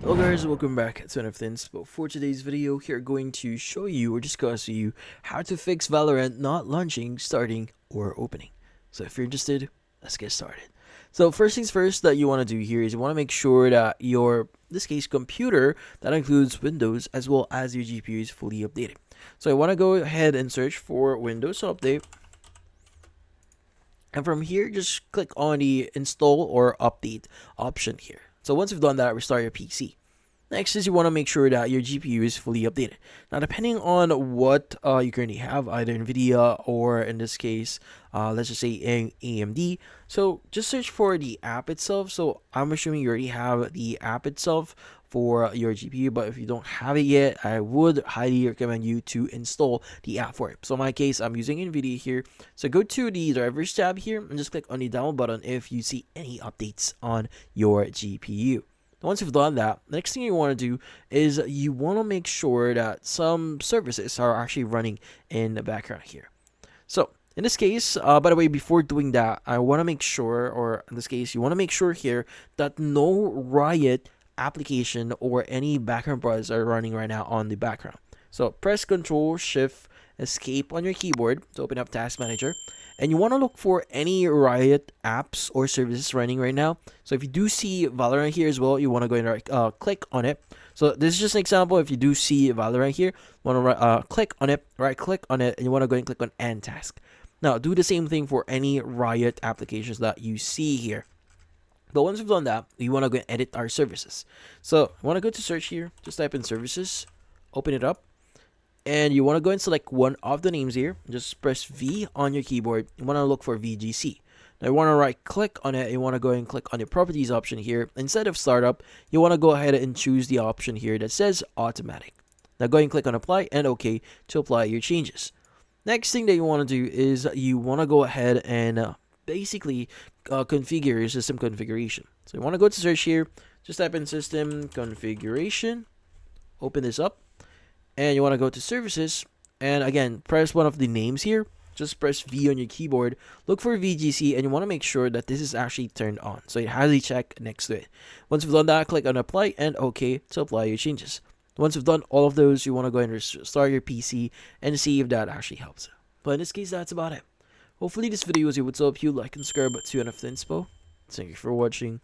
Hello guys, welcome back to another Inspo. For today's video, here going to show you or discuss with you how to fix Valorant not launching, starting, or opening. So if you're interested, let's get started. So first things first that you want to do here is you want to make sure that your, in this case, computer, that includes Windows as well as your GPU is fully updated. So I want to go ahead and search for Windows Update. And from here, just click on the install or update option here. So once you've done that, restart your PC. Next is you want to make sure that your GPU is fully updated. Now, depending on what you currently have, either NVIDIA or in this case, let's just say AMD. So just search for the app itself. So I'm assuming you already have the app itself for your GPU, but if you don't have it yet, I would highly recommend you to install the app for it. So in my case, I'm using NVIDIA here. So go to the drivers tab here and just click on the download button if you see any updates on your GPU. Once you've done that, the next thing you want to do is you want to make sure that some services are actually running in the background here. So in this case, by the way, before doing that, I want to make sure, or in this case, you want to make sure here that no Riot application or any background process are running right now on the background. So press Control Shift Escape on your keyboard to open up Task Manager, and you want to look for any Riot apps or services running right now. So if you do see Valorant here as well, you want to go and click on it. So this is just an example. If you do see Valorant here, you want to click on it, right click on it, and you want to go and click on End Task. Now do the same thing for any Riot applications that you see here. But once we've done that, we want to go and edit our services. So I want to go to search here, just type in services, open it up, and you want to go and select one of the names here. Just press V on your keyboard. You want to look for VGC. Now you want to right click on it. You want to go and click on the properties option here. Instead of startup, you want to go ahead and choose the option here that says automatic. Now go and click on apply and OK to apply your changes. Next thing that you want to do is you want to go ahead and basically configure your system configuration. So you want to go to search here, just type in system configuration, open this up, and you want to go to services, and again press one of the names here. Just press V on your keyboard, look for VGC, and you want to make sure that this is actually turned on, so it has a check next to it. Once you've done that, click on apply and OK to apply your changes. Once you've done all of those, you want to go and restart your PC and see if that actually helps. But in this case, that's about it. Hopefully this video was able to help you. Like and subscribe to NF Inspo. Thank you for watching.